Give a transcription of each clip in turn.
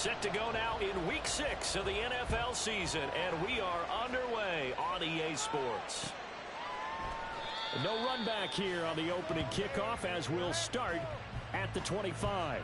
Set to go now in Week 6 of the NFL season, and we are underway on EA Sports. No run back here on the opening kickoff as we'll start at the 25.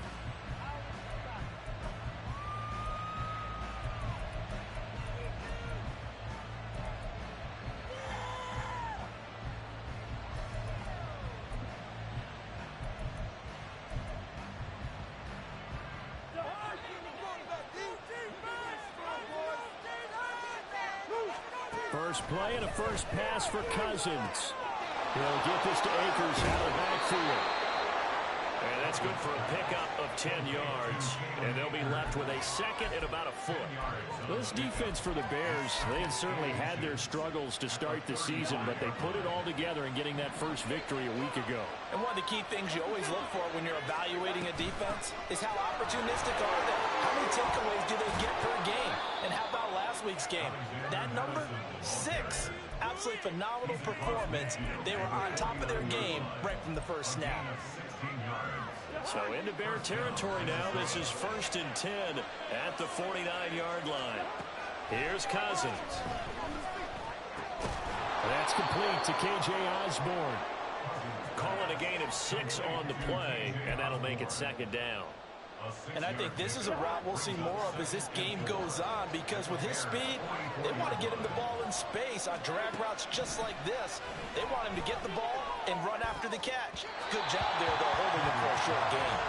First play and a first pass for Cousins. He'll get this to Akers out of the backfield. And that's good for a pickup of 10 yards. And they'll be left with a second and about a foot. This defense for the Bears, they had certainly had their struggles to start the season, but they put it all together in getting that first victory a week ago. And one of the key things you always look for when you're evaluating a defense is how opportunistic are they? How many takeaways do they get per game? And how about last week's game? That number, 6. Absolutely phenomenal performance. They were on top of their game right from the first snap. So into Bear territory now. This is 1st and 10 at the 49-yard line. Here's Cousins. That's complete to K.J. Osborne. Calling a gain of 6 on the play, and that'll make it second down. And I think this is a route we'll see more of as this game goes on, because with his speed, they want to get him the ball in space on drag routes just like this. They want him to get the ball and run after the catch. Good job there, though, holding him for a short gain.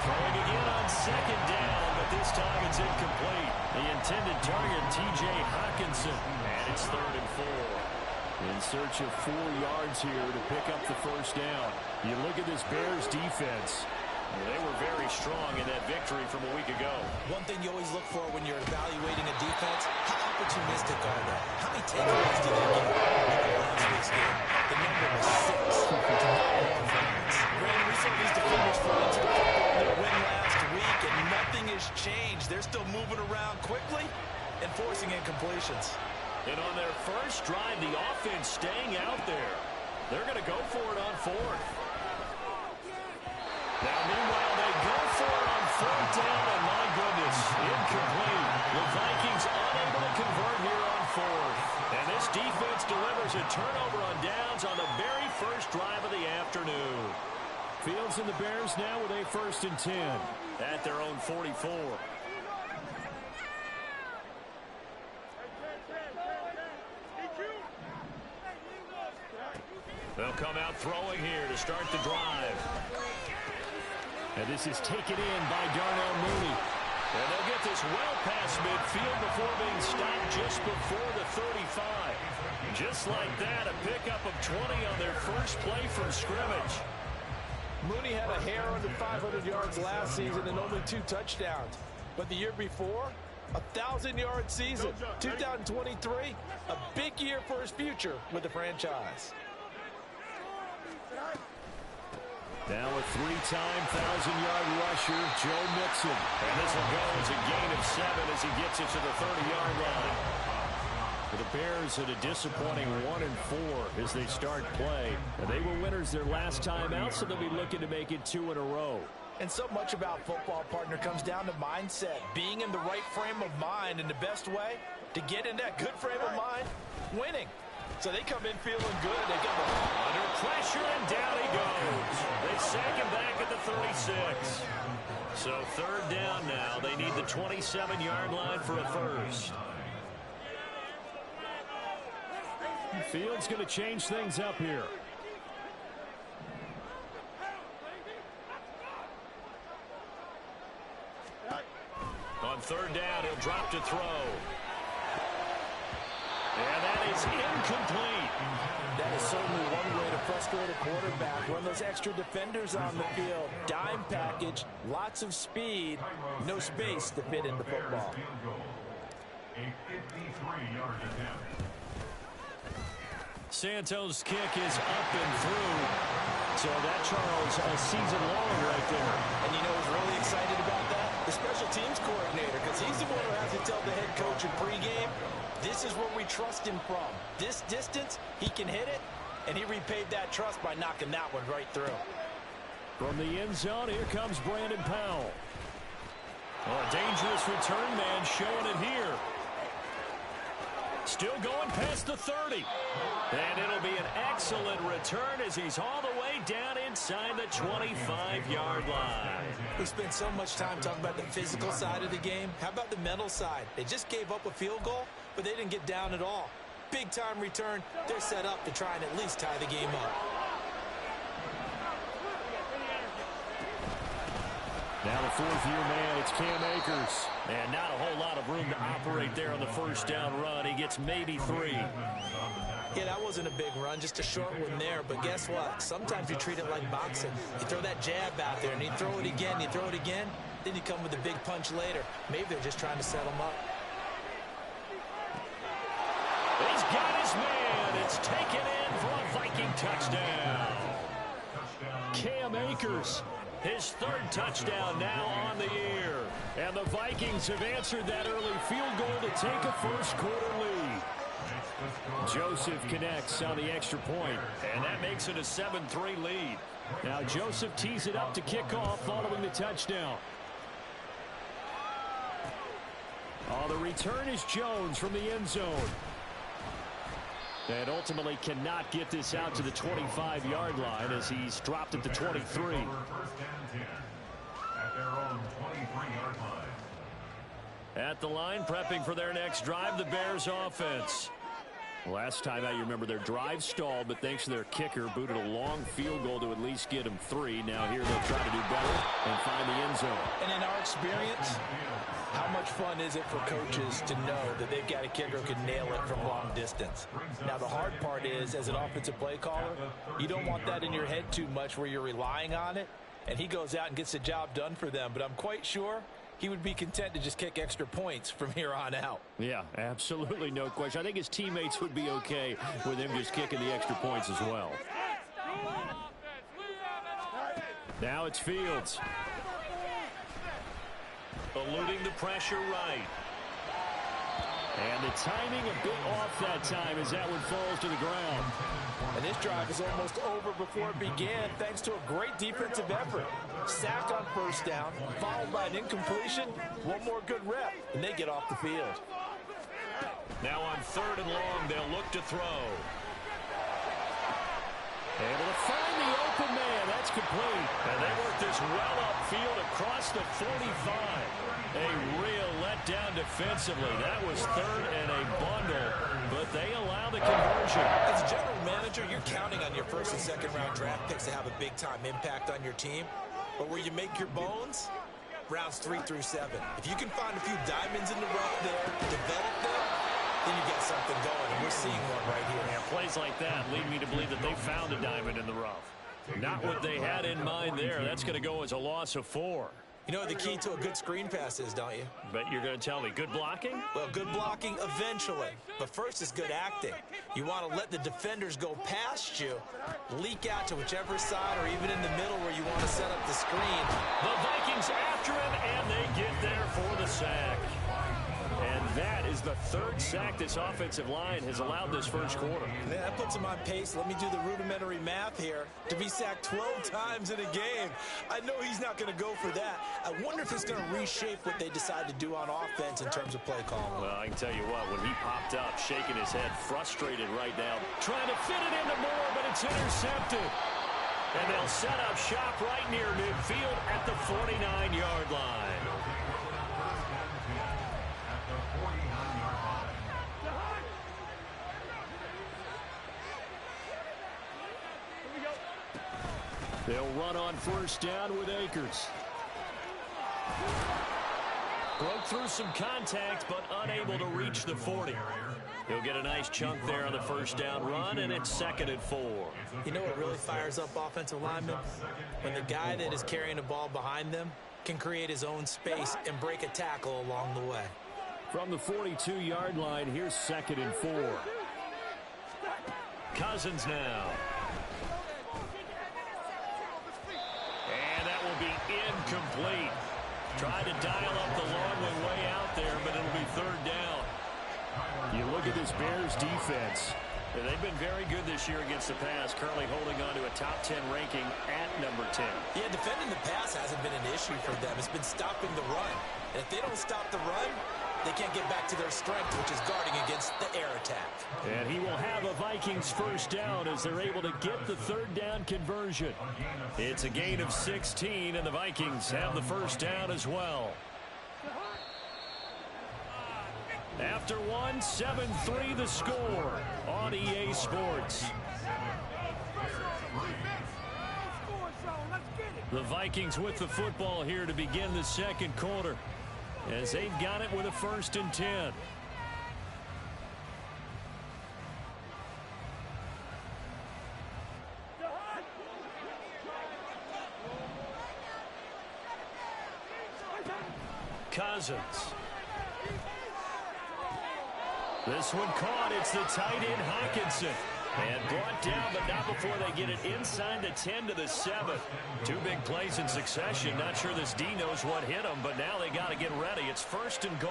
Throwing again on second down, but this time it's incomplete. The intended target, T.J. Hawkinson, and it's 3rd and 4. In search of 4 yards here to pick up the first down. You look at this Bears defense. They were very strong in that victory from a week ago. One thing you always look for when you're evaluating a defense, how opportunistic are they? How many takeaways do they get? Look at last week's game. The number was 6. Phenomenal performance. Brandon, we saw these defenders fall into the football in their win last week, and nothing has changed. They're still moving around quickly and forcing incompletions. And on their first drive, the offense staying out there. They're going to go for it on 4th. Now, meanwhile, they go for it on 4th down, and my goodness, incomplete. The Vikings unable to convert here on 4th. And this defense delivers a turnover on downs on the very first drive of the afternoon. Fields and the Bears now with a 1st and 10 at their own 44. They'll come out throwing here to start the drive. And this is taken in by Darnell Mooney. And they'll get this well past midfield before being stopped just before the 35. Just like that, a pickup of 20 on their first play from scrimmage. Mooney had a hair under 500 yards last season and only 2 touchdowns. But the year before, 1,000-yard season. 2023, a big year for his future with the franchise. Now a 3-time 1,000-yard rusher, Joe Mixon. And this will go as a gain of 7 as he gets it to the 30-yard line. For the Bears at a disappointing 1-4 as they start play. And they were winners their last time out, so they'll be looking to make it 2 in a row. And so much about football, partner, comes down to mindset. Being in the right frame of mind, and the best way to get in that good frame of mind, winning. So they come in feeling good. They get the under pressure, and down he goes. They sack him back at the 36. So 3rd down now. They need the 27-yard line for a first. Fields going to change things up here. On 3rd down, he'll drop to throw. And that is incomplete. That is certainly one way to frustrate a quarterback. Run those extra defenders on the field. Dime package, lots of speed, no space to fit in the football. A 53-yard attempt. Santos' kick is up and through. So that, Charles, a season long right there. And you know who's really excited about that? The special teams coordinator, because he's the one who has to tell the head coach in pregame, this is where we trust him from. This distance, he can hit it, and he repaid that trust by knocking that one right through. From the end zone, here comes Brandon Powell. Oh, a dangerous return man showing it here. Still going past the 30. And it'll be an excellent return as he's all the way down inside the 25-yard line. We spent so much time talking about the physical side of the game. How about the mental side? They just gave up a field goal, but they didn't get down at all. Big-time return. They're set up to try and at least tie the game up. Now the fourth-year man, it's Cam Akers. And not a whole lot of room to operate there on the first down run. He gets maybe 3. Yeah, that wasn't a big run, just a short one there. But guess what? Sometimes you treat it like boxing. You throw that jab out there, and you throw it again, you throw it again, then you come with a big punch later. Maybe they're just trying to set him up. He's got his man. It's taken in for a Viking touchdown. Cam Akers, his 3rd touchdown now on the year. And the Vikings have answered that early field goal to take a first-quarter lead. Joseph connects on the extra point, and that makes it a 7-3 lead. Now Joseph tees it up to kick off following the touchdown. Oh, the return is Jones from the end zone. And ultimately cannot get this out to the 25-yard line as he's dropped at the 23. At the line, prepping for their next drive, the Bears offense. Last time out, you remember their drive stalled, but thanks to their kicker, booted a long field goal to at least get them 3. Now here they'll try to do better and find the end zone. And in our experience, how much fun is it for coaches to know that they've got a kicker who can nail it from long distance? Now, the hard part is, as an offensive play caller, you don't want that in your head too much where you're relying on it, and he goes out and gets the job done for them. But I'm quite sure he would be content to just kick extra points from here on out. Yeah, absolutely no question. I think his teammates would be okay with him just kicking the extra points as well. Now it's Fields. Eluding the pressure right. And the timing a bit off that time as that one falls to the ground. And this drive is almost over before it began thanks to a great defensive effort. Sack on first down, followed by an incompletion, one more good rep, and they get off the field. Now on 3rd and long, they'll look to throw. Able to find the open man. That's complete. And they work this well upfield across the 45. A real letdown defensively. That was 3rd and a bundle, but they allow the conversion. As a general manager, you're counting on your 1st and 2nd round draft picks to have a big-time impact on your team. But where you make your bones, rounds 3 through 7. If you can find a few diamonds in the rough there, develop them, then you got something going. And we're seeing one right here. Yeah, plays like that lead me to believe that they found a diamond in the rough. Not what they had in mind there. That's going to go as a loss of 4. You know what the key to a good screen pass is, don't you? But you're going to tell me, good blocking? Well, good blocking eventually. But first is good acting. You want to let the defenders go past you, leak out to whichever side or even in the middle where you want to set up the screen. The Vikings after him, and they get there for the sack. And that is the 3rd sack this offensive line has allowed this first quarter. Yeah, that puts him on pace. Let me do the rudimentary math here. To be sacked 12 times in a game, I know he's not going to go for that. I wonder if it's going to reshape what they decide to do on offense in terms of play calling. Well, I can tell you what, when he popped up, shaking his head, frustrated right now, trying to fit it into Moore, but it's intercepted. And they'll set up shop right near midfield at the 49-yard line. They'll run on first down with Akers. Broke through some contact, but unable to reach the 40. He'll get a nice chunk there on the first down run, and it's 2nd and 4. You know what really fires up offensive linemen? When the guy that is carrying the ball behind them can create his own space and break a tackle along the way. From the 42-yard line, here's 2nd and 4. Cousins now. And that will be incomplete. Tried to dial up the long one way out there, but it'll be 3rd down. You look at this Bears defense. They've been very good this year against the pass, currently holding on to a top 10 ranking at number 10. Yeah, defending the pass hasn't been an issue for them. It's been stopping the run. And if they don't stop the run, they can't get back to their strength, which is guarding against the air attack. And he will have a Vikings first down as they're able to get the third down conversion. It's a gain of 16, and the Vikings have the first down as well. After one, 7-3 the score on EA Sports. The Vikings with the football here to begin the second quarter, as they've got it with a 1st and 10. Cousins. This one caught. It's the tight end Hawkinson. And brought down, but not before they get it inside the 10 to the 7. 2 big plays in succession. Not sure this D knows what hit him, but now they got to get ready. It's 1st and goal.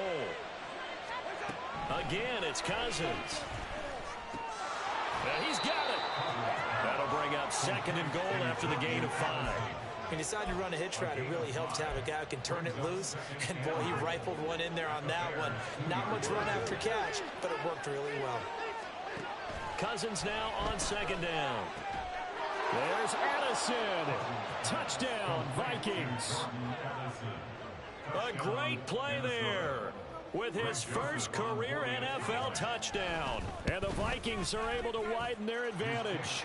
Again, it's Cousins. And he's got it. That'll bring up 2nd and goal after the gain of 5. When you decide to run a hitch route, it really helps to have a guy who can turn it loose. And, boy, he rifled one in there on that one. Not much run after catch, but it worked really well. Cousins now on 2nd down. There's Addison. Touchdown, Vikings. A great play there with his first career NFL touchdown. And the Vikings are able to widen their advantage.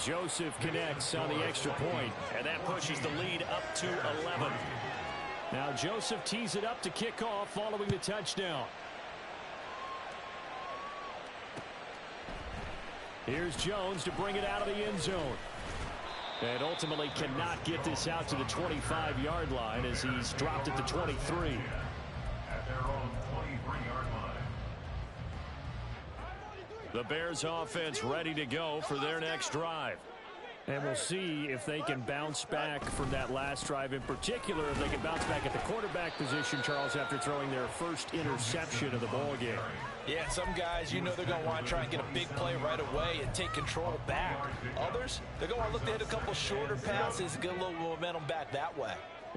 Joseph connects on the extra point, and that pushes the lead up to 11. Now Joseph tees it up to kick off following the touchdown. Here's Jones to bring it out of the end zone. And ultimately cannot get this out to the 25-yard line as he's dropped at the 23. At their own 23-yard line. The Bears offense ready to go for their next drive. And we'll see if they can bounce back from that last drive. In particular, if they can bounce back at the quarterback position, Charles, after throwing their first interception of the ball game. Yeah, some guys, you know they're going to want to try and get a big play right away and take control back. Others, they're going to look to hit a couple shorter passes and get a little momentum back that way.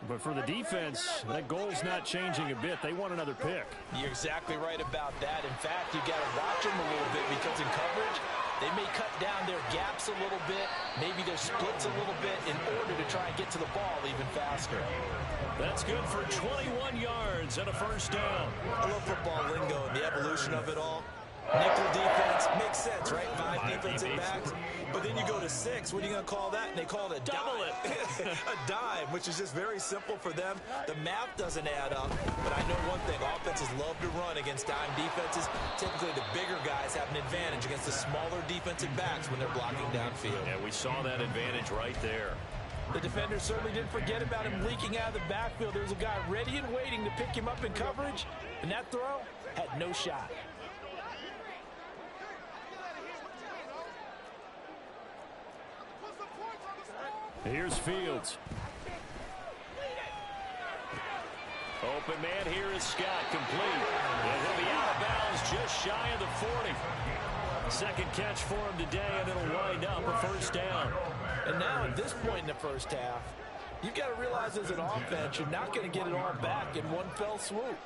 But for the defense, that goal's not changing a bit. They want another pick. You're exactly right about that. In fact, you got to watch them a little bit because in coverage, they may cut down their gaps a little bit, maybe their splits a little bit in order to try and get to the ball even faster. That's good for 21 yards and a first down. I love football lingo and the evolution of it all. Nickel defense makes sense, right? 5 defensive backs. But then you go to 6. What are you going to call that? And they call it a Double dime. A dime, which is just very simple for them. The math doesn't add up. But I know one thing. Offenses love to run against dime defenses. Typically, the bigger guys have an advantage against the smaller defensive backs when they're blocking downfield. Yeah, we saw that advantage right there. The defender certainly didn't forget about him leaking out of the backfield. There was a guy ready and waiting to pick him up in coverage. And that throw had no shot. Here's Fields. Open man here is Scott, complete. And he'll be out of bounds just shy of the 40. Second catch for him today, and it'll wind up a first down. And now at this point in the first half, you've got to realize as an offense, you're not going to get it all back in one fell swoop.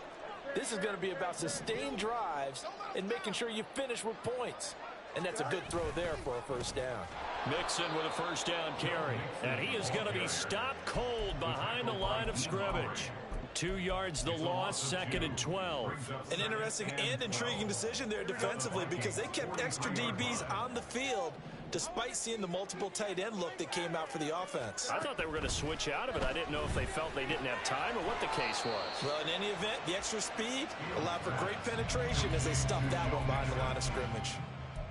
This is going to be about sustained drives and making sure you finish with points. And that's a good throw there for a first down. Mixon with a first down carry. And he is going to be stopped cold behind the line of scrimmage. 2 yards the loss, 2nd and 12. An interesting and intriguing decision there defensively because they kept extra DBs on the field despite seeing the multiple tight end look that came out for the offense. I thought they were going to switch out of it. I didn't know if they felt they didn't have time or what the case was. Well, in any event, the extra speed allowed for great penetration as they stuffed that one behind the line of scrimmage.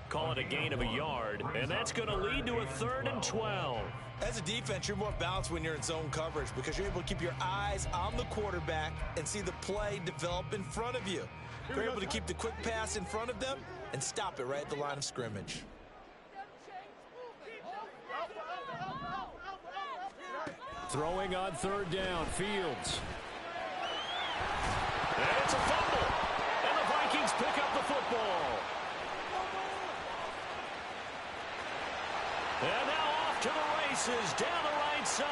Call it a gain of a yard, and that's going to lead to a 3rd and 12. As a defense, you're more balanced when you're in zone coverage because you're able to keep your eyes on the quarterback and see the play develop in front of you. You're able to keep the quick pass in front of them and stop it right at the line of scrimmage. Throwing on 3rd down, Fields. And it's a fumble. And the Vikings pick up the football. races down the right side.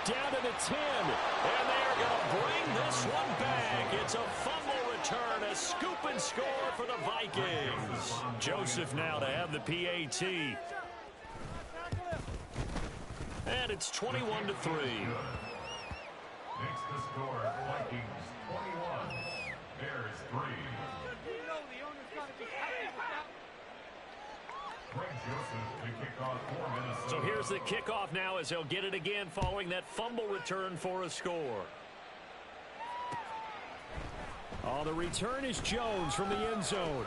Down to the 10. And they are going to bring this one back. It's a fumble return, a scoop and score for the Vikings. Joseph now to have the PAT. And it's 21-3. Makes the score Vikings 21, Bears 3. Greg Joseph to kick off for Minnesota. So here's the kickoff now as they'll get it again following that fumble return for a score. Oh, the return is Jones from the end zone.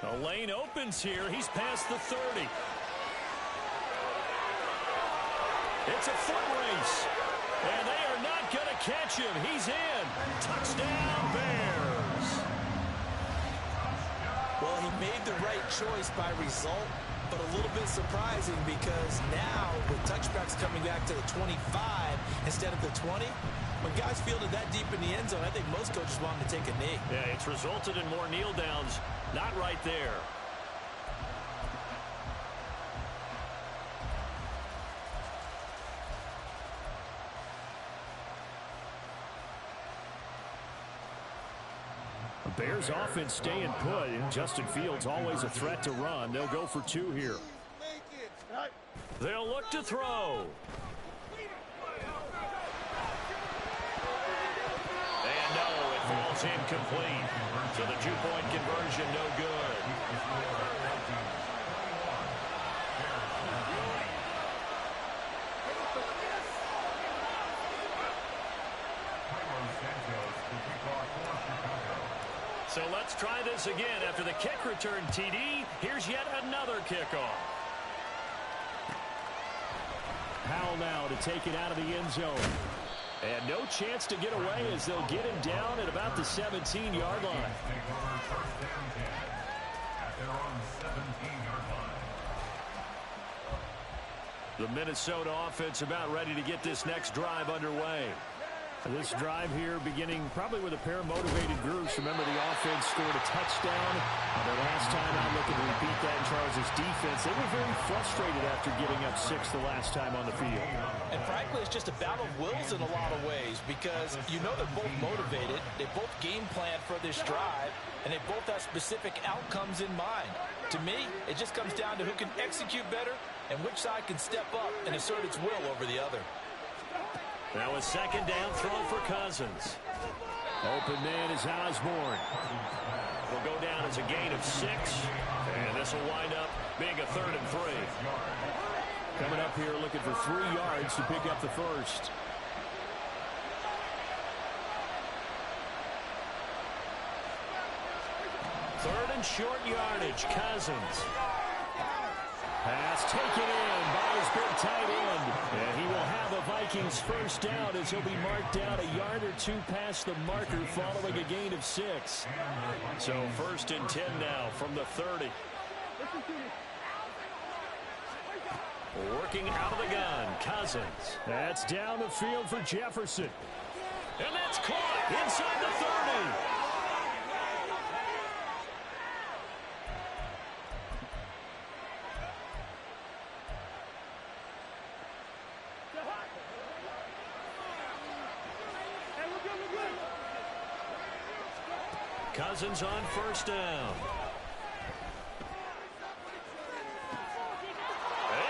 The lane opens here. He's past the 30. It's a foot race. And they are not going to catch him. He's in. Touchdown, Bears. Well, he made the right choice by result, but a little bit surprising because now with touchbacks coming back to the 25 instead of the 20, when guys fielded that deep in the end zone, I think most coaches want him to take a knee. Yeah, it's resulted in more kneel downs. Not right there. The Bears offense staying put, and Justin Fields always a threat to run. They'll go for two here. They'll look to throw. And no, it falls incomplete. So the two-point conversion no good. So let's try this again. After the kick return TD, here's yet another kickoff. Powell now to take it out of the end zone. And no chance to get away as they'll get him down at about the 17-yard line. The Minnesota offense about ready to get this next drive underway. This drive here beginning probably with a pair of motivated groups. Remember, the offense scored a touchdown. Their last time out looking to repeat that in Charles' defense. They were very frustrated after giving up 6 the last time on the field. And frankly, it's just a battle of wills in a lot of ways because you know they're both motivated. They both game plan for this drive, and they both have specific outcomes in mind. To me, it just comes down to who can execute better and which side can step up and assert its will over the other. Now a second down throw for Cousins. Open man is Osborne. Will go down as a gain of 6. And this will wind up being a 3rd and 3. Coming up here looking for 3 yards to pick up the first. Third and short yardage. Cousins. Pass taken in by his big tight end. And he will have a Vikings first down as he'll be marked down a yard or 2 past the marker following a gain of 6. So 1st and 10 now from the 30. Working out of the gun, Cousins. That's down the field for Jefferson. And that's caught inside the 30. Cousins on first down.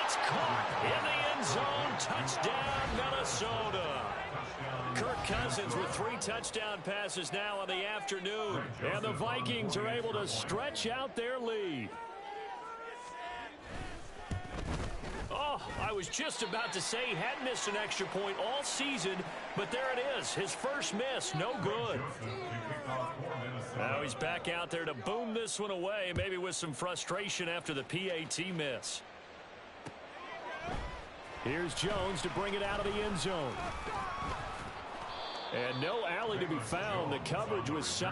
It's caught in the end zone. Touchdown, Minnesota. Kirk Cousins with 3 touchdown passes now in the afternoon. And the Vikings are able to stretch out their lead. Oh, I was just about to say he hadn't missed an extra point all season, but there it is. His first miss, no good. Now he's back out there to boom this one away, maybe with some frustration after the PAT miss. Here's Jones to bring it out of the end zone. And no alley to be found. The coverage was...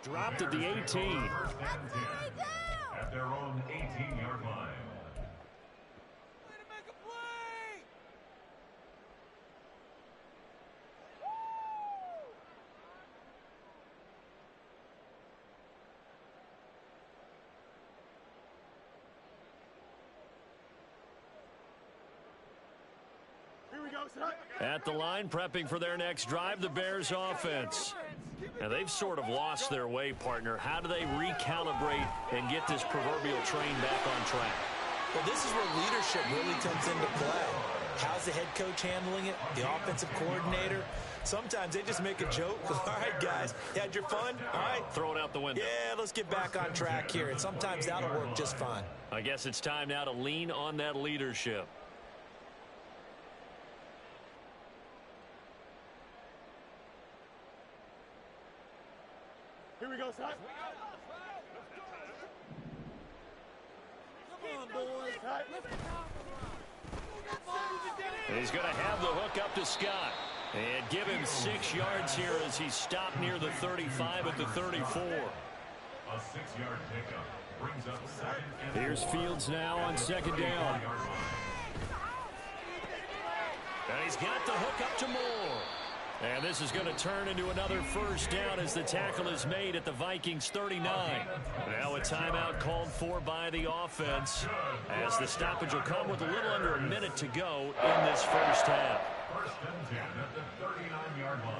Dropped at the 18. First and 10 at their own 18-yard line. At the line, prepping for their next drive, the Bears offense. Now, they've sort of lost their way, partner. How do they recalibrate and get this proverbial train back on track? Well, this is where leadership really comes into play. How's the head coach handling it? The offensive coordinator? Sometimes they just make a joke. All right, guys, you had your fun? All right. Throw it out the window. Yeah, let's get back on track here. And sometimes that'll work just fine. I guess it's time now to lean on that leadership. Here we go, son. Come on, boys. He's going to have the hook up to Scott. And give him 6 yards here as he stopped near the 35 at the 34. A 6-yard pickup brings up second. Here's Fields now on second down. And he's got the hook up to Moore. And this is going to turn into another first down as the tackle is made at the Vikings 39. Now a timeout called for by the offense as the stoppage will come with a little under a minute to go in this first half. First and 10 at the 39-yard line.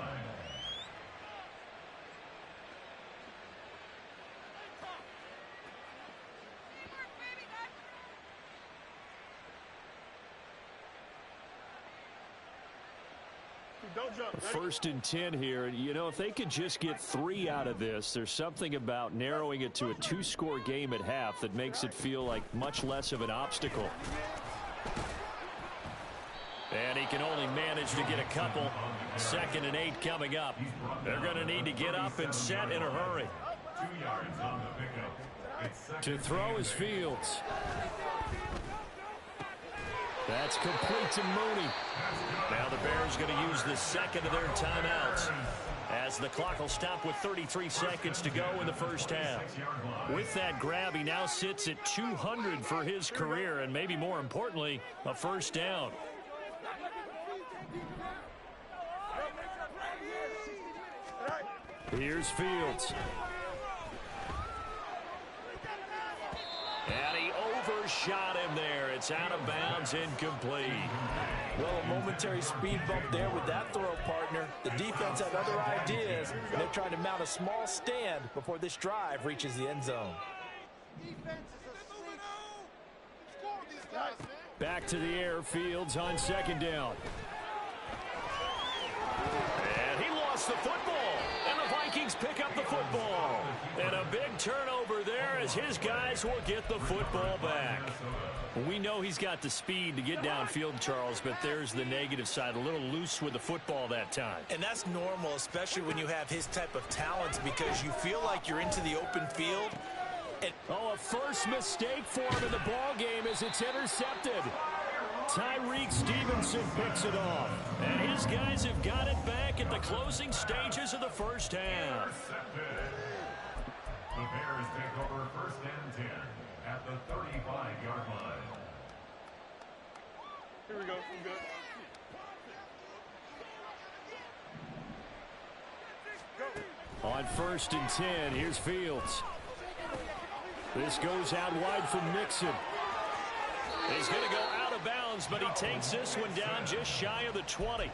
First and 10 here. You know, if they could just get 3 out of this, there's something about narrowing it to a 2-score game at half that makes it feel like much less of an obstacle. And he can only manage to get a couple. 2nd and 8 coming up. They're going to need to get up and set in a hurry. 2 yards on the pickup. To throw is Fields. That's complete to Mooney. Now the Bears going to use the second of their timeouts as the clock will stop with 33 seconds to go in the first half. With that grab, he now sits at 200 for his career and maybe more importantly, a first down. Here's Fields. And he overshot him there. It's out of bounds, incomplete. Well, a momentary speed bump there with that throw, partner. The defense had other ideas, and they're trying to mount a small stand before this drive reaches the end zone. Back to the air, Fields on second down. And he lost the football. And the Vikings pick up the football. And a big turnover there as his guys will get the football back. We know he's got the speed to get downfield, Charles, but there's the negative side. A little loose with the football that time. And that's normal, especially when you have his type of talents, because you feel like you're into the open field. A first mistake for him in the ball game as it's intercepted. Tyreek Stevenson picks it off. And his guys have got it back at the closing stages of the first half. The Bears take over first and 10 at the 35-yard line. Here we go. I'm good. On first and 10, here's Fields. This goes out wide from Nixon. He's going to go out of bounds, but he takes this one down just shy of the 20.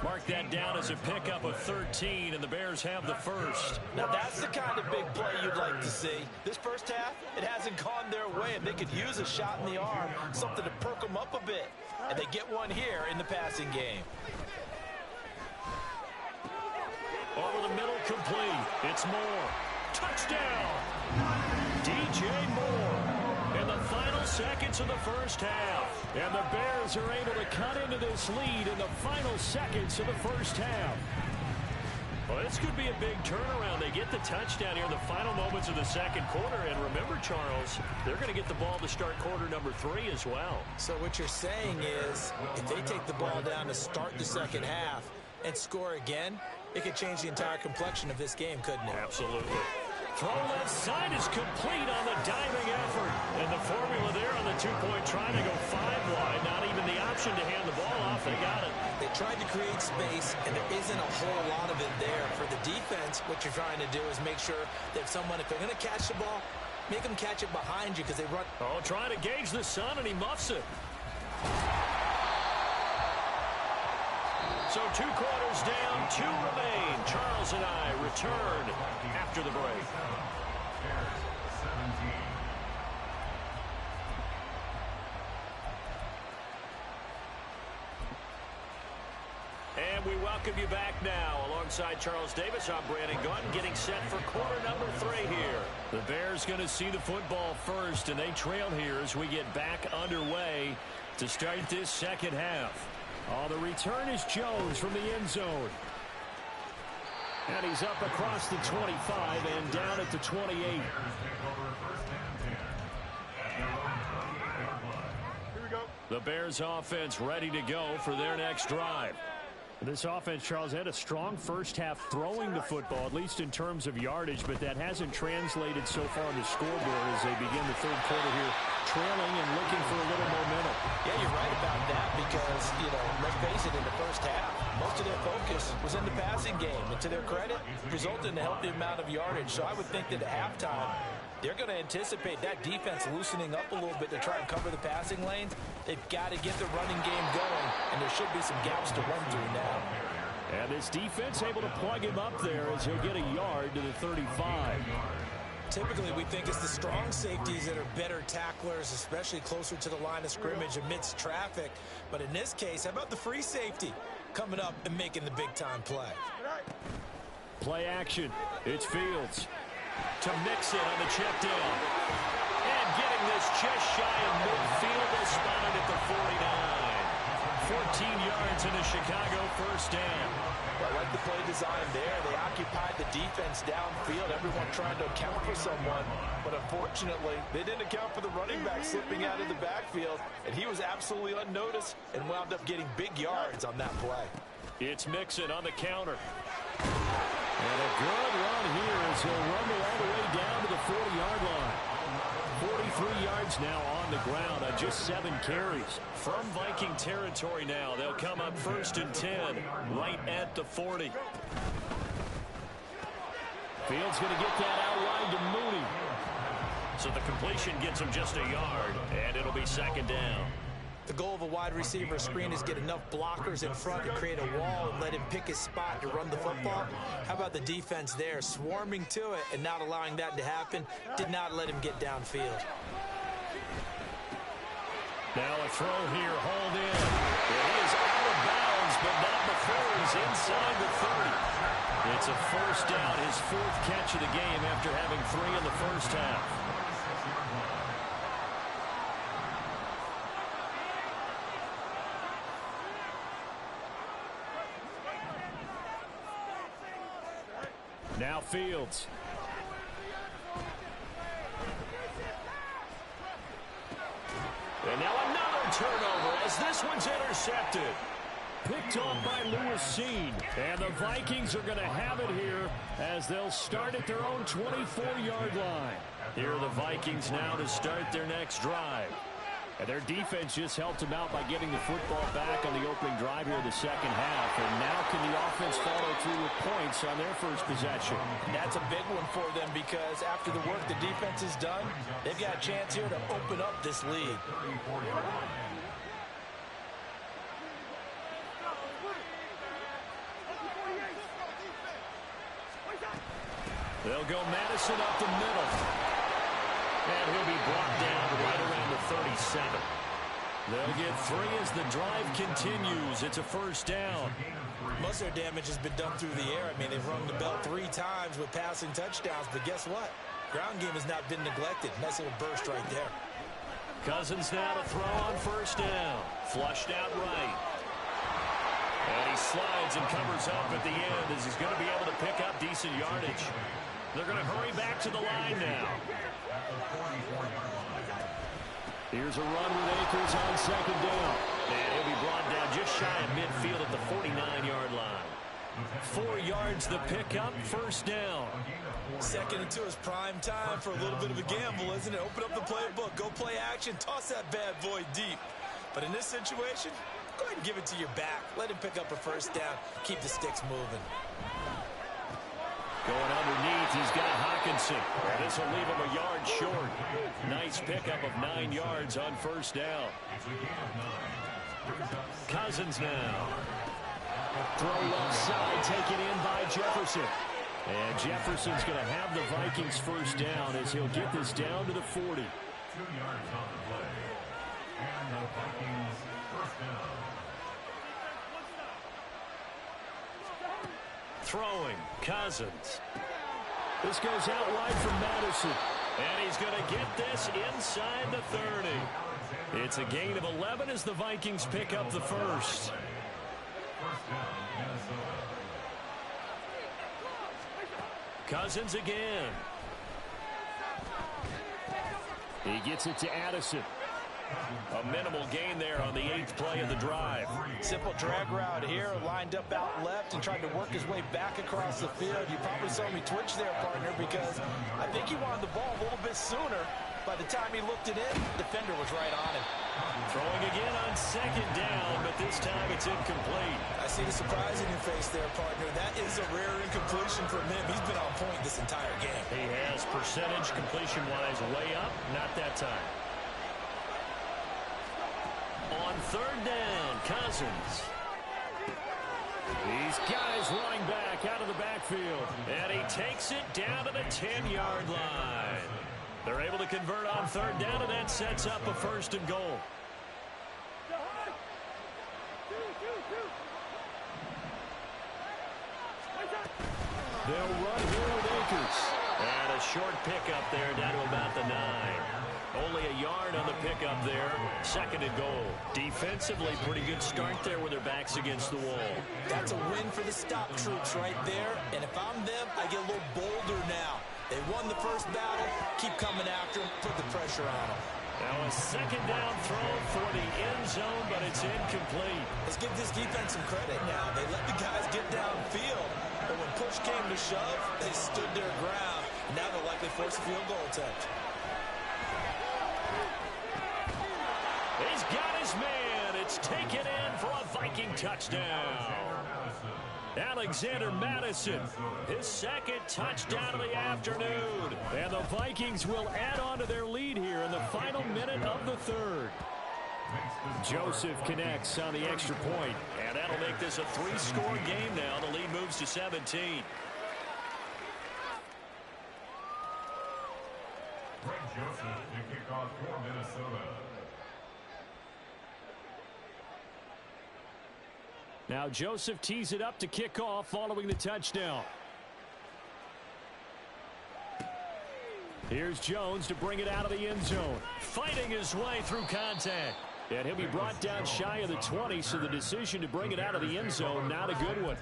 Mark that down as a pickup of 13, and the Bears have the first. Now, that's the kind of big play you'd like to see. This first half, it hasn't gone their way, and they could use a shot in the arm, something to perk them up a bit. And they get one here in the passing game. Over the middle, complete. It's Moore. Touchdown! DJ Moore in the final seconds of the first half. And the Bears are able to cut into this lead in the final seconds of the first half. Well, this could be a big turnaround. They get the touchdown here in the final moments of the second quarter. And remember, Charles, they're going to get the ball to start quarter number 3 as well. So what you're saying is, if they take the ball down to start the second half and score again, it could change the entire complexion of this game, couldn't it? Absolutely. Throw left side is complete on the diving effort. And the formula there on the two-point try to go 5 wide. Not even the option to hand the ball off. They got it. They tried to create space, and there isn't a whole lot of it there. For the defense, what you're trying to do is make sure that if they're going to catch the ball, make them catch it behind you because they run. Oh, trying to gauge the sun, and he muffs it. So 2 quarters down, 2 remain. Charles and I return after the break. And we welcome you back now. Alongside Charles Davis, I'm Brandon Gunn, getting set for quarter number 3 here. The Bears going to see the football first, and they trail here as we get back underway to start this second half. Oh, the return is Jones from the end zone. And he's up across the 25 and down at the 28. Here we go. The Bears offense ready to go for their next drive. This offense, Charles, had a strong first half throwing the football, at least in terms of yardage, but that hasn't translated so far on the scoreboard as they begin the third quarter here, trailing and looking for a little momentum. Yeah, you're right about that because, let's face it, in the first half, most of their focus was in the passing game. And to their credit, resulted in a healthy amount of yardage. So I would think that at halftime, they're going to anticipate that defense loosening up a little bit to try and cover the passing lanes. They've got to get the running game going, and there should be some gaps to run through now. And this defense able to plug him up there as he'll get a yard to the 35. Typically, we think it's the strong safeties that are better tacklers, especially closer to the line of scrimmage amidst traffic. But in this case, how about the free safety coming up and making the big-time play? Play action. It's Fields to mix it on the check down. And getting this just shy of midfield, is spotted at the 49. 14 yards in the Chicago first down. I like the play design there. They occupied the defense downfield, everyone trying to account for someone. But unfortunately, they didn't account for the running back slipping out of the backfield, and he was absolutely unnoticed and wound up getting big yards on that play. It's Mixon on the counter. And a good run here as he'll rumble all the way down to the 40-yard line. 43 yards now on the ground on just 7 carries. From Viking territory now, they'll come up 1st and 10, right at the 40. Fields going to get that outline to Mooney. So the completion gets him just a yard, and it'll be 2nd down. The goal of a wide receiver screen is get enough blockers in front to create a wall and let him pick his spot to run the football. How about the defense there, swarming to it and not allowing that to happen? Did not let him get downfield. Now a throw here, hauled in. It is out of bounds, but not before he's inside the 30. It's a first down, his 4th catch of the game after having 3 in the first half. Now Fields. And now another turnover as this one's intercepted. Picked off by Lewis Seen. And the Vikings are going to have it here as they'll start at their own 24-yard line. Here are the Vikings now to start their next drive. And their defense just helped them out by getting the football back on the opening drive here in the second half. And now can the offense follow through with points on their first possession? That's a big one for them because after the work the defense has done, they've got a chance here to open up this lead. They'll go Madison up the middle. And he'll be brought down right around the 37. They'll get 3 as the drive continues. It's a first down. Most of their damage has been done through the air. I mean, they've rung the bell 3 times with passing touchdowns. But guess what? Ground game has not been neglected. Nice little burst right there. Cousins now to throw on first down. Flushed out right. And he slides and covers up at the end as he's going to be able to pick up decent yardage. They're going to hurry back to the line now. Here's a run with Akers on second down. And he'll be brought down just shy of midfield at the 49-yard line. 4 yards the pickup, first down. Second and 2 is prime time for a little bit of a gamble, isn't it? Open up the playbook, go play action, toss that bad boy deep. But in this situation, go ahead and give it to your back. Let him pick up a first down. Keep the sticks moving. Going underneath, he's got Hawkinson. This will leave him a yard short. Nice pickup of 9 yards on first down. Cousins now. Throw left side, taken in by Jefferson. And Jefferson's going to have the Vikings first down as he'll get this down to the 40. 2 yards on the play. And the Vikings first down. Throwing, Cousins. This goes out wide from Madison. And he's going to get this inside the 30. It's a gain of 11 as the Vikings pick up the first. First down, Minnesota. Cousins again. He gets it to Addison. A minimal gain there on the 8th play of the drive. Simple drag route here, lined up out left and tried to work his way back across the field. You probably saw me twitch there, partner, because I think he wanted the ball a little bit sooner. By the time he looked it in, the defender was right on him. Throwing again on second down, but this time it's incomplete. I see the surprise in your face there, partner. That is a rare incompletion from him. He's been on point this entire game. He has percentage completion-wise way up, not that time. On third down, Cousins. He's got his running back out of the backfield. And he takes it down to the 10-yard line. They're able to convert on third down, and that sets up a first and goal. They'll run here with Akers. And a short pickup there down to about the 9. Only a yard on the pickup there. Second and goal. Defensively, pretty good start there with their backs against the wall. That's a win for the stop troops right there. And if I'm them, I get a little bolder now. They won the first battle. Keep coming after them. Put the pressure on them. Now a second down throw for the end zone, but it's incomplete. Let's give this defense some credit now. They let the guys get downfield. But when push came to shove, they stood their ground. Now they'll likely force a field goal attempt. He's got his man. It's taken in for a Viking touchdown. Alexander Madison, his second touchdown of the afternoon. And the Vikings will add on to their lead here in the final minute of the third. Joseph connects on the extra point, and that'll make this a 3-score game now. The lead moves to 17. Greg Joseph to kick off for Minnesota. Now Joseph tees it up to kick off following the touchdown. Here's Jones to bring it out of the end zone. Fighting his way through contact. And he'll be brought down shy of the 20, so the decision to bring it out of the end zone, not a good one.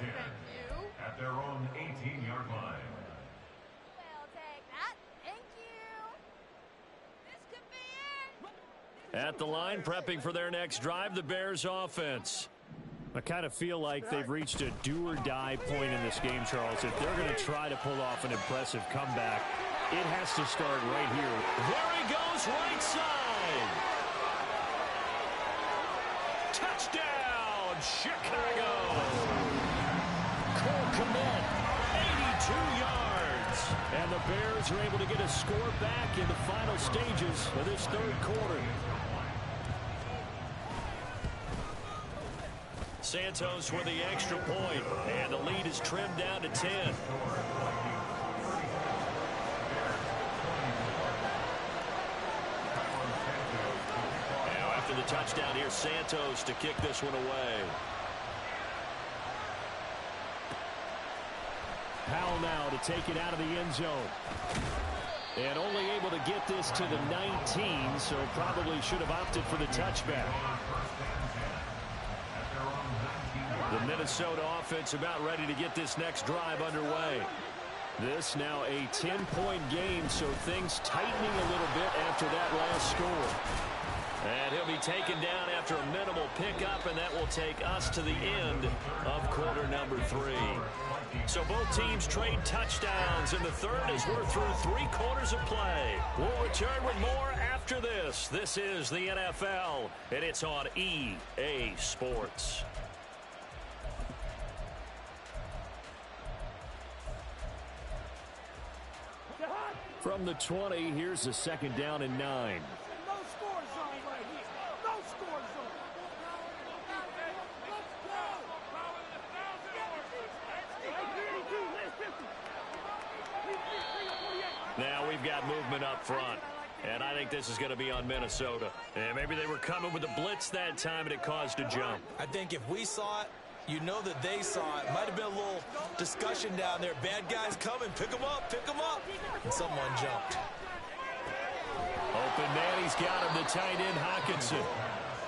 At their own 18-yard line. We'll take that. Thank you. This could be it. At the line, prepping for their next drive, the Bears offense. I kind of feel like they've reached a do-or-die point in this game, Charles. If they're going to try to pull off an impressive comeback, it has to start right here. There he goes, right side. Touchdown, Chicago. Cole Kmet, 82 yards. And the Bears are able to get a score back in the final stages of this third quarter. Santos with the extra point, and the lead is trimmed down to 10. Now after the touchdown, here's Santos to kick this one away. Powell now to take it out of the end zone. And only able to get this to the 19, so probably should have opted for the touchback. The Minnesota offense about ready to get this next drive underway. This now a 10-point game, so things tightening a little bit after that last score. And he'll will be taken down after a minimal pickup, and that will take us to the end of quarter number 3. So both teams trade touchdowns in the third as we're through 3 quarters of play. We'll return with more after this. This is the NFL, and it's on EA Sports. From the 20, here's a second down and 9. No score zone right here. No score zone. Now we've got movement up front. And I think this is going to be on Minnesota. And maybe they were coming with a blitz that time and it caused a jump. I think if we saw it, you know that they saw it. Might have been a little discussion down there. Bad guys coming. Pick them up. Pick them up. And someone jumped. Open man. He's got him. The tight end, Hawkinson.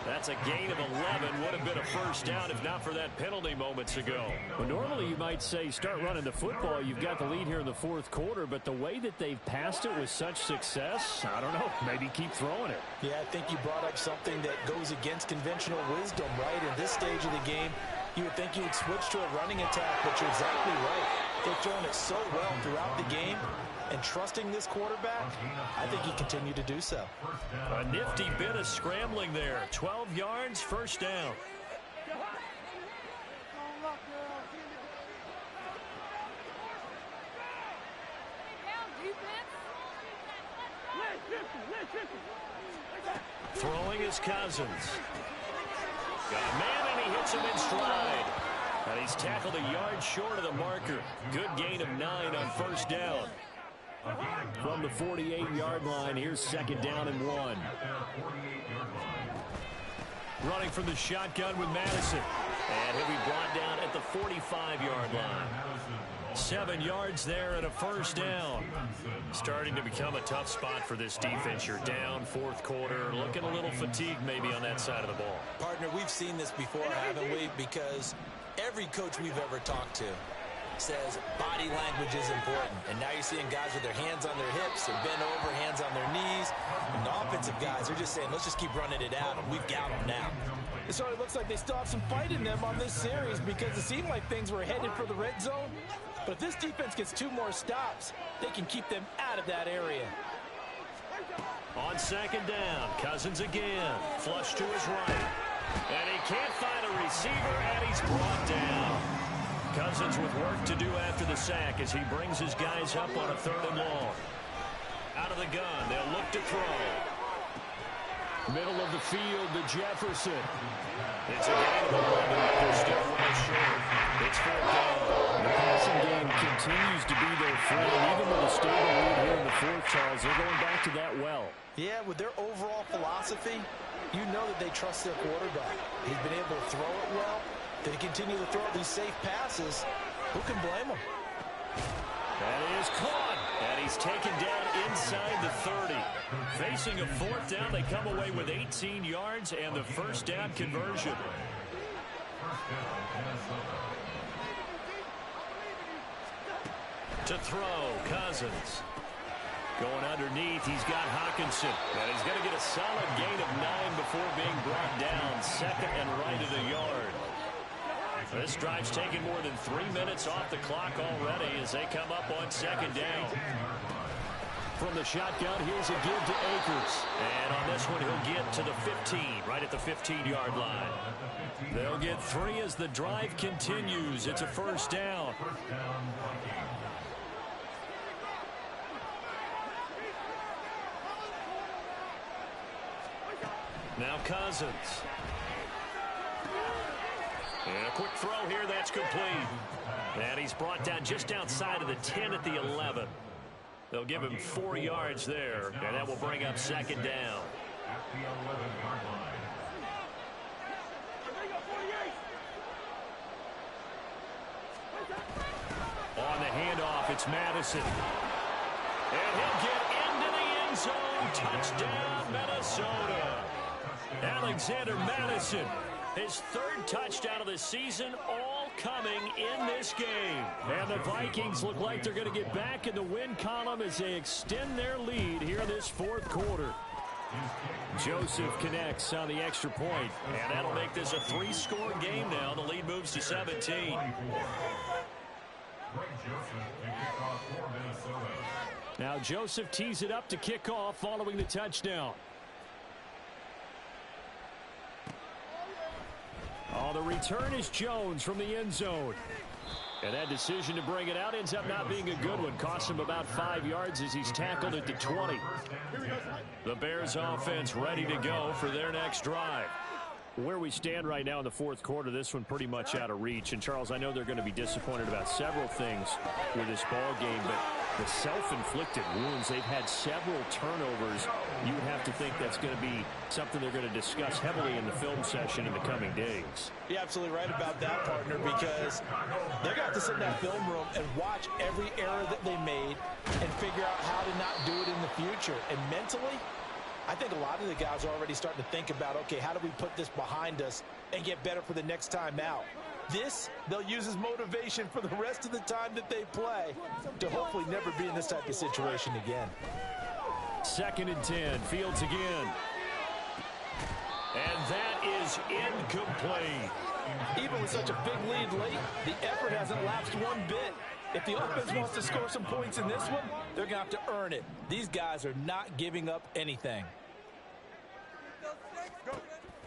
That's a gain of 11. Would have been a first down if not for that penalty moments ago. Well, normally you might say start running the football. You've got the lead here in the fourth quarter, but the way that they've passed it with such success, I don't know, maybe keep throwing it. Yeah, I think you brought up something that goes against conventional wisdom, right? In this stage of the game, you would think you would switch to a running attack, but you're exactly right. They've thrown it so well throughout the game, and trusting this quarterback, I think he continued to do so. A nifty bit of scrambling there. 12 yards, first down. Throwing is Cousins. Got a man, and he hits him in stride. And he's tackled a yard short of the marker. Good gain of 9 on first down. From the 48-yard line, here's second down and 1. Running from the shotgun with Madison. And he'll be brought down at the 45-yard line. 7 yards there and a first down. Starting to become a tough spot for this defense. You're down fourth quarter. Looking a little fatigued maybe on that side of the ball. Partner, we've seen this before, haven't we? Because every coach we've ever talked to says body language is important. And now you're seeing guys with their hands on their hips and bent over, hands on their knees. And the offensive guys are just saying, let's just keep running it out, and we've got them now. It sort of looks like they still have some fight in them on this series because it seemed like things were headed for the red zone. But if this defense gets 2 more stops, they can keep them out of that area. On second down, Cousins again. Flush to his right. And he can't find a receiver, and he's brought down. Cousins with work to do after the sack as he brings his guys up on a 3rd and long. Out of the gun, they'll look to throw. Middle of the field to Jefferson. It's a gain of 11. They're still well short. It's 4th down. The passing game continues to be their friend. Even with a stable lead here in the fourth, Charles, they're going back to that well. Yeah, with their overall philosophy, you know that they trust their quarterback. He's been able to throw it well. They continue to throw these safe passes. Who can blame them? That is caught. And he's taken down inside the 30. Facing a 4th down, they come away with 18 yards and the first down conversion. To throw, Cousins. Going underneath, he's got Hawkinson. And he's going to get a solid gain of 9 before being brought down. 2nd and right of the yard. This drive's taken more than 3 minutes off the clock already as they come up on second down. From the shotgun, here's a give to Akers. And on this one, he'll get to the 15, right at the 15-yard line. They'll get 3 as the drive continues. It's a first down. Now Cousins. And a quick throw here, that's complete. And he's brought down just outside of the 10 at the 11. They'll give him 4 yards there, and that will bring up second down. At the 11-yard line. On the handoff, it's Madison. And he'll get into the end zone. Touchdown, Minnesota. Alexander Madison. His 3rd touchdown of the season, all coming in this game. And the Vikings look like they're going to get back in the win column as they extend their lead here in this 4th quarter. Joseph connects on the extra point. And that'll make this a three-score game now. The lead moves to 17. Now Joseph tees it up to kick off following the touchdown. Oh, the return is Jones from the end zone. And that decision to bring it out ends up not being a good one. Cost him about 5 yards as he's tackled at the 20. The Bears offense ready to go for their next drive. Where we stand right now in the fourth quarter, this one pretty much out of reach. And, Charles, I know they're going to be disappointed about several things with this ball game, but the self-inflicted wounds, they've had several turnovers. You would have to think that's going to be something they're going to discuss heavily in the film session in the coming days. You're absolutely right about that, partner, because they're going to have to sit in that film room and watch every error that they made and figure out how to not do it in the future. And mentally, I think a lot of the guys are already starting to think about, okay, how do we put this behind us and get better for the next time out? This, they'll use as motivation for the rest of the time that they play to hopefully never be in this type of situation again. 2nd and 10, Fields again. And that is incomplete. Even with such a big lead late, the effort hasn't lapsed one bit. If the offense wants to score some points in this one, they're going to have to earn it. These guys are not giving up anything.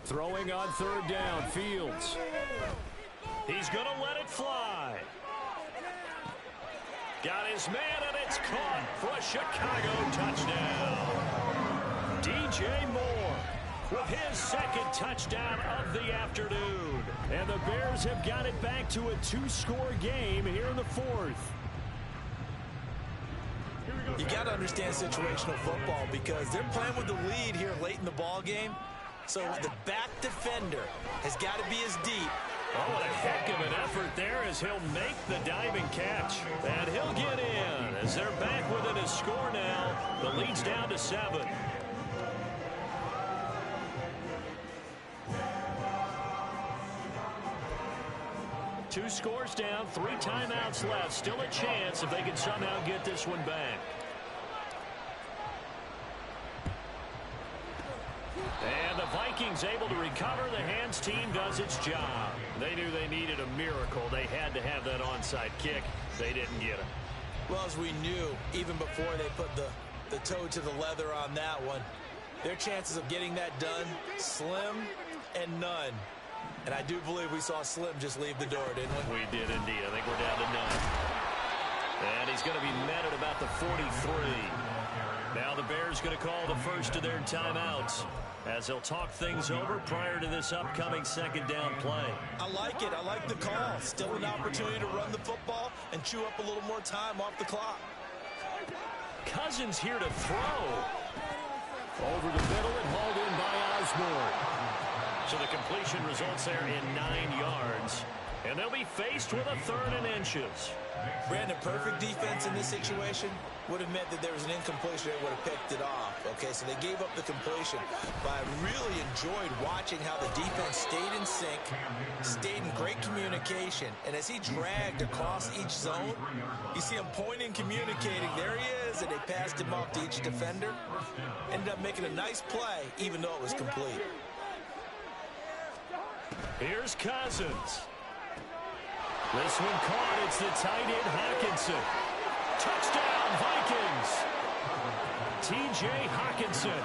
Throwing on 3rd down, Fields. He's going to let it fly. Got his man, and it's caught for a Chicago touchdown. DJ Moore with his 2nd touchdown of the afternoon. And the Bears have got it back to a 2-score game here in the 4th. You got to understand situational football because they're playing with the lead here late in the ball game. So the back defender has got to be as deep. Oh, what a heck of an effort there as he'll make the diving catch. And he'll get in as they're back within a score now. The lead's down to 7. Two scores down, 3 timeouts left. Still a chance if they can somehow get this one back. And the Vikings able to recover. The hands team does its job. They knew they needed a miracle. They had to have that onside kick. They didn't get it. Well, as we knew, even before they put the toe to the leather on that one, their chances of getting that done, slim and none. And I do believe we saw Slim just leave the door, didn't we? We did indeed. I think we're down to 9. And he's going to be met at about the 43. Now the Bears going to call the first of their timeouts as they'll talk things over prior to this upcoming 2nd down play. I like it. I like the call. Still an opportunity to run the football and chew up a little more time off the clock. Cousins here to throw. Over the middle and hauled in by Osborne. So the completion results there in 9 yards. And they'll be faced with a 3rd and inches. Brandon, perfect defense in this situation would have meant that there was an incompletion that would have picked it off. Okay, so they gave up the completion. But I really enjoyed watching how the defense stayed in sync, stayed in great communication. And as he dragged across each zone, you see him pointing, communicating. There he is, and they passed him off to each defender. Ended up making a nice play, even though it was complete. Here's Cousins. This one caught. It's the tight end Hawkinson. Touchdown, Vikings. T.J. Hawkinson,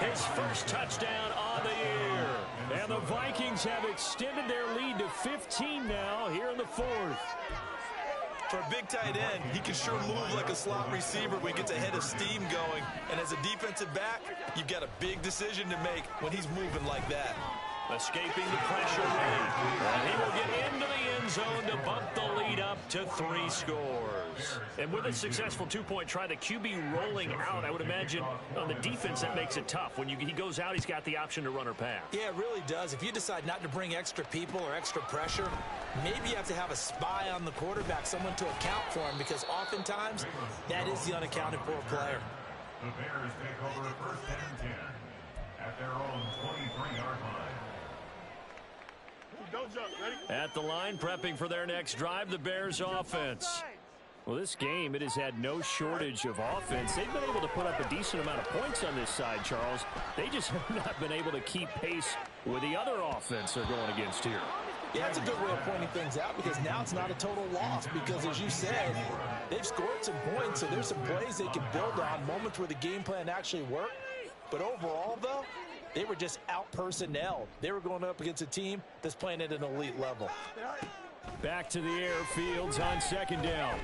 his first touchdown on the year. And the Vikings have extended their lead to 15 now here in the 4th. For a big tight end, he can sure move like a slot receiver when he gets a head of steam going. And as a defensive back, you've got a big decision to make when he's moving like that. Escaping the pressure rate. And he will get into the end zone to bump the lead up to 3 scores. And with a successful 2-point try, the QB rolling out, I would imagine on the defense that makes it tough. When he goes out, he's got the option to run or pass. Yeah, it really does. If you decide not to bring extra people or extra pressure, maybe you have to have a spy on the quarterback, someone to account for him, because oftentimes that is the unaccounted for player. The Bears take over 1st and 10 at their own 23-yard line. Don't jump. Ready? At the line, prepping for their next drive, the Bears offense. Well, this game, it has had no shortage of offense. They've been able to put up a decent amount of points on this side, Charles. They just have not been able to keep pace with the other offense they're going against here. Yeah, that's a good way of pointing things out because now it's not a total loss because, as you said, they've scored some points, so there's some plays they can build on, moments where the game plan actually worked. But overall, though, they were just out-personnelled. They were going up against a team that's playing at an elite level. Back to the air, Fields on second down.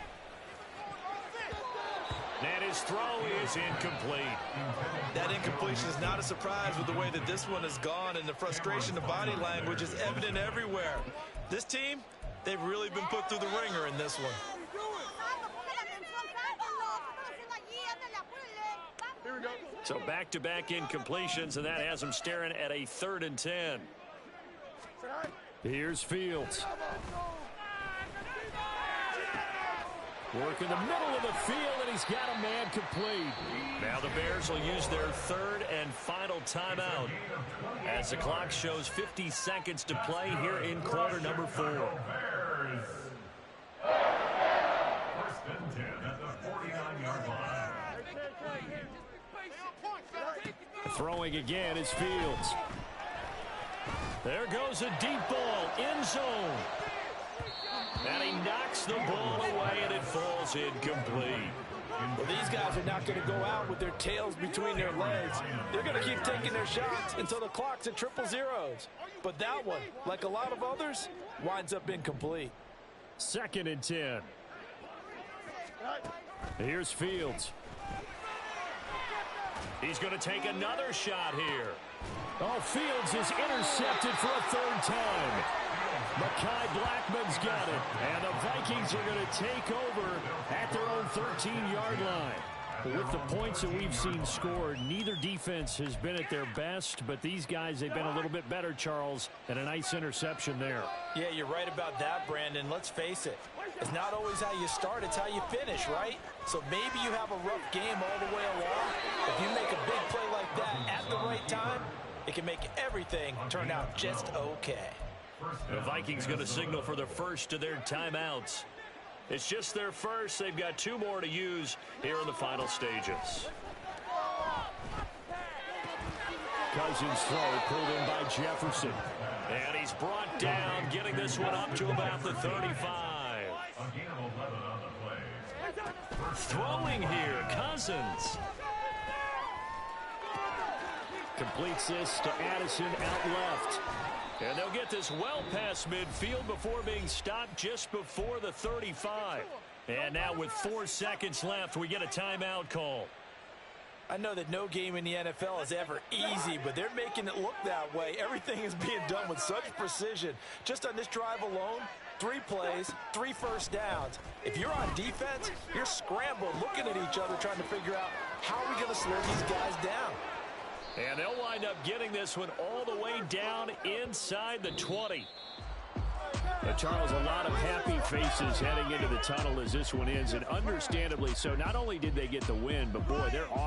And his throw is incomplete. That incompletion is not a surprise with the way that this one has gone, and the frustration of body language is evident everywhere. This team, they've really been put through the ringer in this one. So back-to-back incompletions, and that has them staring at a 3rd and 10. Here's Fields. Work in the middle of the field, and he's got a man complete. Now the Bears will use their 3rd and final timeout as the clock shows 50 seconds to play here in quarter number 4. Bears. 1st and 10 at the 49-yard line. Throwing again is Fields. There goes a deep ball, end zone. And he knocks the ball away, and it falls incomplete. Well, these guys are not going to go out with their tails between their legs. They're going to keep taking their shots until the clock's at 000. But that one, like a lot of others, winds up incomplete. 2nd and 10. Here's Fields. He's going to take another shot here. Oh, Fields is intercepted for a 3rd time. Mekhi Blackman's got it, and the Vikings are going to take over at their own 13-yard line. With the points that we've seen scored, neither defense has been at their best, but these guys, they've been a little bit better, Charles, and a nice interception there. Yeah, you're right about that, Brandon. Let's face it. It's not always how you start, it's how you finish, right? So maybe you have a rough game all the way along. If you make a big play like that at the right time, it can make everything turn out just okay. The Vikings going to signal for the first of their timeouts. It's just their first. They've got 2 more to use here in the final stages. Cousins' throw pulled in by Jefferson. And he's brought down, getting this one up to about the 35. Throwing here, Cousins. Completes this to Addison out left. And they'll get this well past midfield before being stopped just before the 35. And now with 4 seconds left, we get a timeout call. I know that no game in the NFL is ever easy, but they're making it look that way. Everything is being done with such precision. Just on this drive alone, 3 plays, 3 first downs. If you're on defense, you're scrambled, looking at each other, trying to figure out how are we going to slow these guys down. And they'll wind up getting this one all the way down inside the 20. Charles, a lot of happy faces heading into the tunnel as this one ends, and understandably so. Not only did they get the win, but boy, they're off.